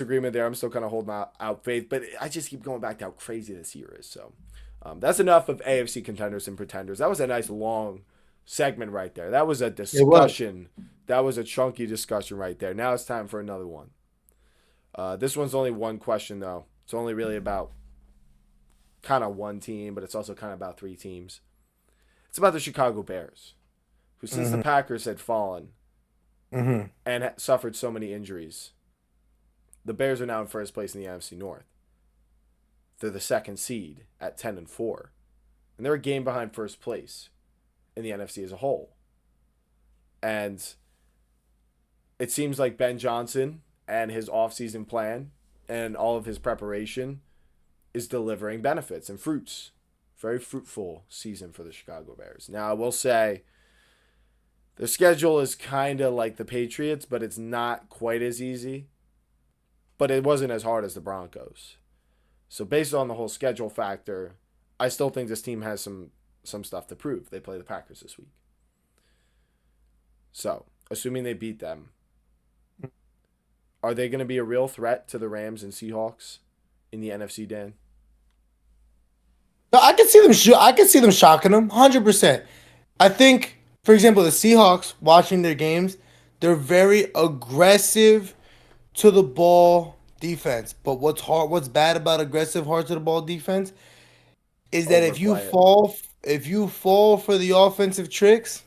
agreement there. I'm still kind of holding out faith, but I just keep going back to how crazy this year is. So that's enough of AFC Contenders and Pretenders. That was a nice long segment right there. That was a It was. discussion. That was a chunky discussion right there. Now it's time for another one. This one's only one question, though. It's only really about kind of one team, but it's also kind of about three teams. It's about the Chicago Bears, who, since the Mm-hmm. Packers had fallen Mm-hmm. and suffered so many injuries, the Bears are now in first place in the NFC North. They're the second seed at 10-4, and they're a game behind first place in the NFC as a whole. And it seems like Ben Johnson and his offseason plan and all of his preparation is delivering benefits and fruits. Very fruitful season for the Chicago Bears. Now, I will say their schedule is kind of like the Patriots, but it's not quite as easy. But it wasn't as hard as the Broncos. So based on the whole schedule factor, I still think this team has some stuff to prove. They play the Packers this week. So, assuming they beat them, are they going to be a real threat to the Rams and Seahawks in the NFC, Dan? No, I can see them. I can see them shocking them 100%. I think, for example, the Seahawks watching their games, they're very aggressive to the ball defense. But what's bad about aggressive hard to the ball defense is that Overplay it. if you fall for the offensive tricks,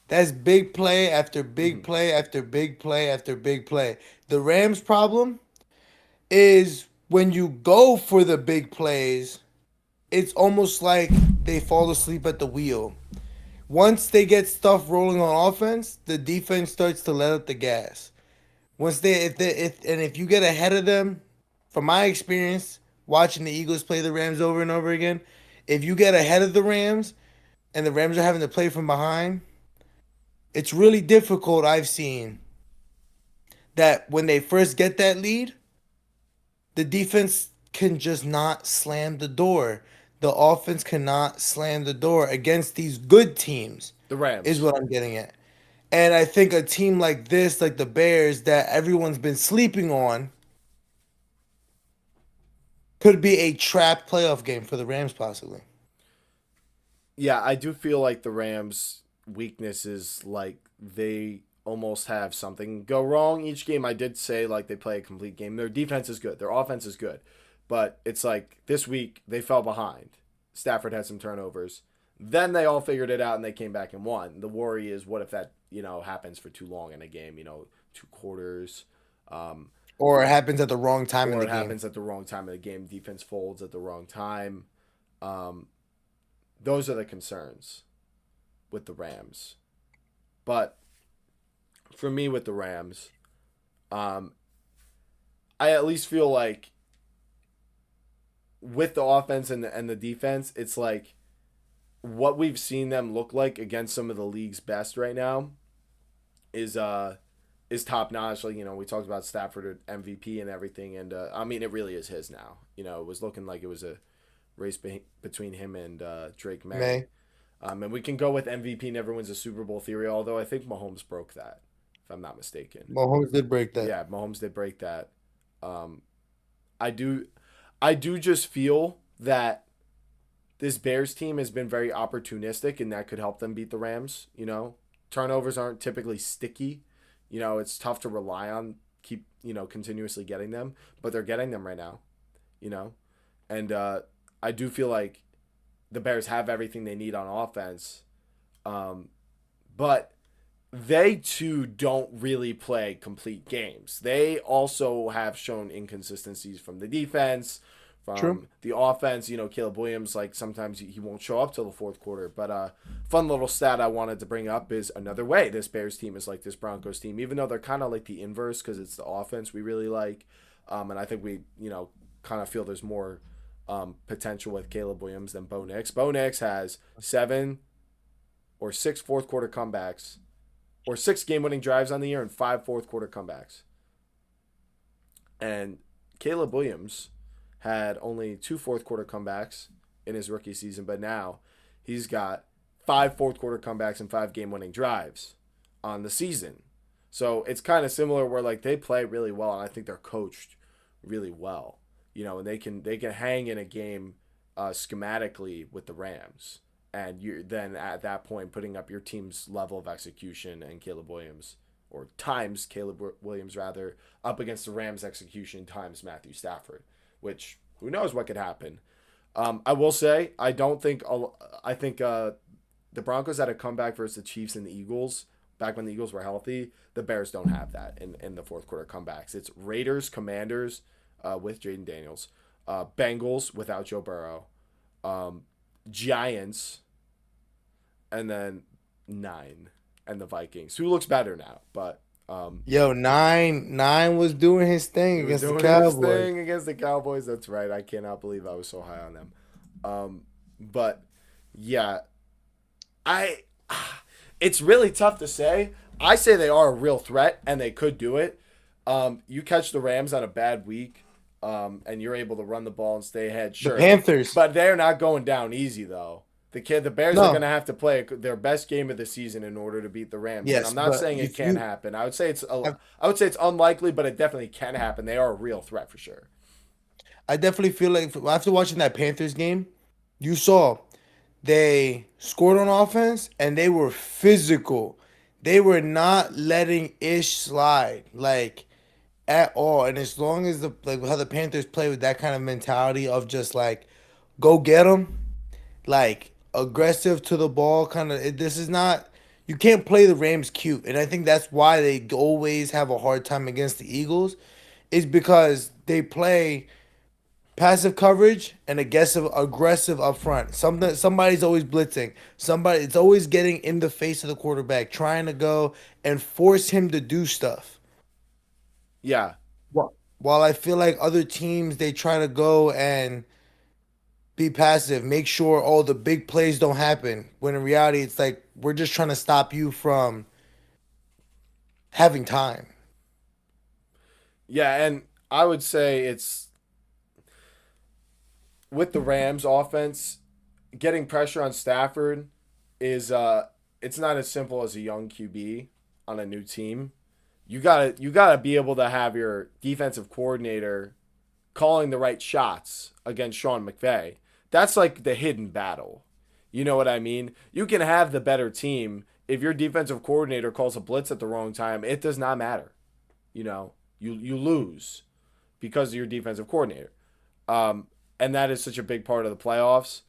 that's big play after big Mm-hmm. play after big play after big play. The Rams' problem is when you go for the big plays, it's almost like they fall asleep at the wheel. Once they get stuff rolling on offense, the defense starts to let up the gas. Once if you get ahead of them, from my experience watching the Eagles play the Rams over and over again, if you get ahead of the Rams and the Rams are having to play from behind, it's really difficult. I've seen that when they first get that lead, the defense can just not slam the door. The offense cannot slam the door against these good teams, The is Rams. what I'm getting at. And I think a team like this, like the Bears, that everyone's been sleeping on, could be a trap playoff game for the Rams, possibly. Yeah, I do feel like the Rams' weakness is like they almost have something go wrong each game. I did say like they play a complete game. Their defense is good. Their offense is good. But it's like this week they fell behind. Stafford had some turnovers. Then they all figured it out and they came back and won. The worry is what if that, happens for too long in a game, two quarters. Um, Or it happens at the wrong time in or the it game. happens at the wrong time of the game. Defense folds at the wrong time. Um, those are the concerns with the Rams. But for me with the Rams, um, I at least feel like with the offense and the defense, it's like what we've seen them look like against some of the league's best right now is is top notch. Like we talked about Stafford MVP and everything, and I mean it really is his now. It was looking like it was a race between him and Drake May. May. And we can go with MVP never wins a Super Bowl theory, although I think Mahomes broke that, if I'm not mistaken. Mahomes did break that. Yeah, Mahomes did break that. Um, I do, I do just feel that this Bears team has been very opportunistic, and that could help them beat the Rams. Turnovers aren't typically sticky. It's tough to rely on keep continuously getting them, but they're getting them right now. You know, and I do feel like the Bears have everything they need on offense, um, but they too don't really play complete games. They also have shown inconsistencies from the defense, True. from the offense. Caleb Williams, like sometimes he won't show up till the fourth quarter. But fun little stat I wanted to bring up is another way this Bears team is like this Broncos team, even though they're kind of like the inverse because it's the offense we really like, and I think we kind of feel there's more potential with Caleb Williams than Bo Nix. Bo Nix has 7 or 6 fourth quarter comebacks or 6 game winning drives on the year and 5 fourth quarter comebacks. And Caleb Williams had only 2 fourth quarter comebacks in his rookie season, but now he's got 5 fourth quarter comebacks and 5 game winning drives on the season. So it's kind of similar where like they play really well, and I think they're coached really well. And they can hang in a game schematically with the Rams, and you then at that point putting up your team's level of execution and Caleb Williams or times Caleb Williams rather up against the Rams execution times Matthew Stafford, which who knows what could happen. I will say I think the Broncos had a comeback versus the Chiefs and the Eagles back when the Eagles were healthy. The Bears don't have that in the fourth quarter comebacks. It's Raiders, Commanders with Jaden Daniels, Bengals without Joe Burrow, Giants, and then 9 and the Vikings, who looks better now, but Yo, nine was doing his thing he was against the doing his Cowboys. thing against the Cowboys. That's right. I cannot believe I was so high on them. But yeah, I it's really tough to say. I say they are a real threat and they could do it. You catch the Rams on a bad week, and you're able to run the ball and stay ahead. The Sure, Panthers. but they're not going down easy though. The Bears are No. going to have to play their best game of the season in order to beat the Rams. Yes, And I'm not but saying it if can't you- happen. I would say it's unlikely, but it definitely can happen. They are a real threat for sure. I definitely feel like after watching that Panthers game, you saw they scored on offense and they were physical. They were not letting ish slide like at all. And as long as how the Panthers play with that kind of mentality of just like go get them, like aggressive to the ball, kind of. This is not. You can't play the Rams cute, and I think that's why they always have a hard time against the Eagles, is because they play passive coverage and aggressive up front. Somebody's always blitzing. It's always getting in the face of the quarterback, trying to go and force him to do stuff. Yeah, While I feel like other teams they try to go and be passive, make sure all the big plays don't happen. When in reality, it's like we're just trying to stop you from having time. yeah, and I would say it's with the Rams offense, getting pressure on Stafford is it's not as simple as a young QB on a new team. You gotta be able to have your defensive coordinator calling the right shots against Sean McVay. That's like the hidden battle. You know what I mean? You can have the better team if your defensive coordinator calls a blitz at the wrong time. It does not matter. You lose because of your defensive coordinator. And that is such a big part of the playoffs.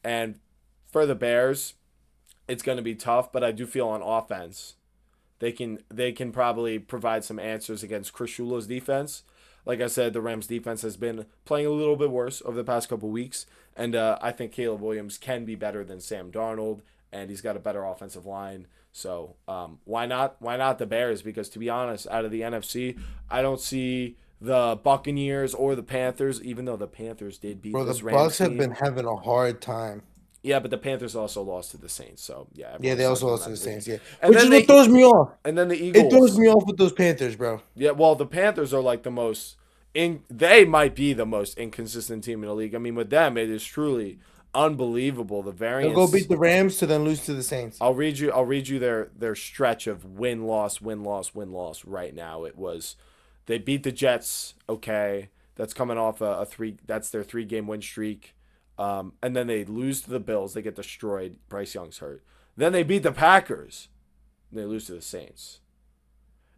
And for the Bears, it's going to be tough, but I do feel on offense they can probably provide some answers against Chris Shula's defense. Like I said, the Rams defense has been playing a little bit worse over the past couple weeks, and I think Caleb Williams can be better than Sam Darnold, and he's got a better offensive line. So why not? Why not the Bears? Because to be honest, out of the NFC, I don't see the Buccaneers or the Panthers, even though the Panthers did beat Bro, the this Rams Bucks have team. been having a hard time. Yeah, but the Panthers also lost to the Saints, so yeah. Yeah, everyone's they also talking lost about to the the division. Saints. Yeah, And which then is they what throws me off. and then the It throws Eagles. me off with those Panthers, bro. Yeah, well, the Panthers are like the most they might be the most inconsistent team in the league. I mean, with them, it is truly unbelievable the They'll variance. go beat the Rams to then lose to the Saints. I'll read you their stretch of win loss right now. It was they beat the Jets, okay. That's coming off that's their 3-game win streak. And then they lose to the Bills, they get destroyed. Bryce Young's hurt. Then they beat the Packers, and they lose to the Saints.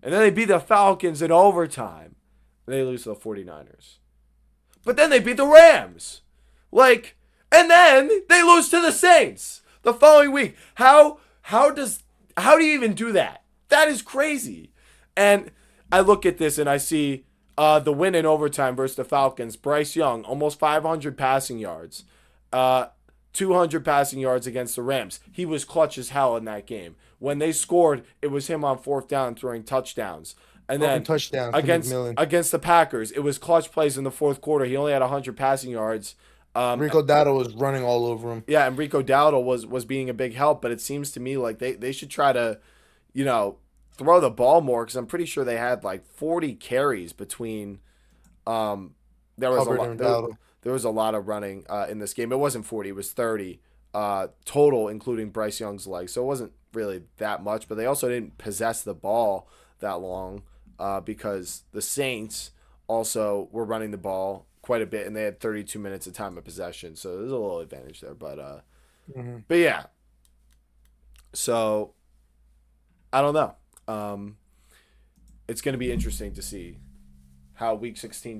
And then they beat the Falcons in overtime. And they lose to the 49ers. But then they beat the Rams. And then they lose to the Saints the following week. How do you even do that? That is crazy. And I look at this and I see the win in overtime versus the Falcons. Bryce Young, almost 500 passing yards. 200 passing yards against the Rams. He was clutch as hell in that game. When they scored, it was him on 4th down throwing touchdowns. And then Touchdown against the Packers, it was clutch plays in the 4th quarter. He only had 100 passing yards. Rico Dowdle was running all over him. Yeah, and Rico Dowdle was being a big help, but it seems to me like they should try to, throw the ball more, because I'm pretty sure they had like 40 carries between. There was Hubbard a lot. and Dowdle. There was a lot of running in this game. It wasn't 40; it was 30 total, including Bryce Young's legs. So it wasn't really that much. But they also didn't possess the ball that long because the Saints also were running the ball quite a bit, and they had 32 minutes of time of possession, so there's a little advantage there. But yeah, so I don't know. It's going to be interesting to see how Week 16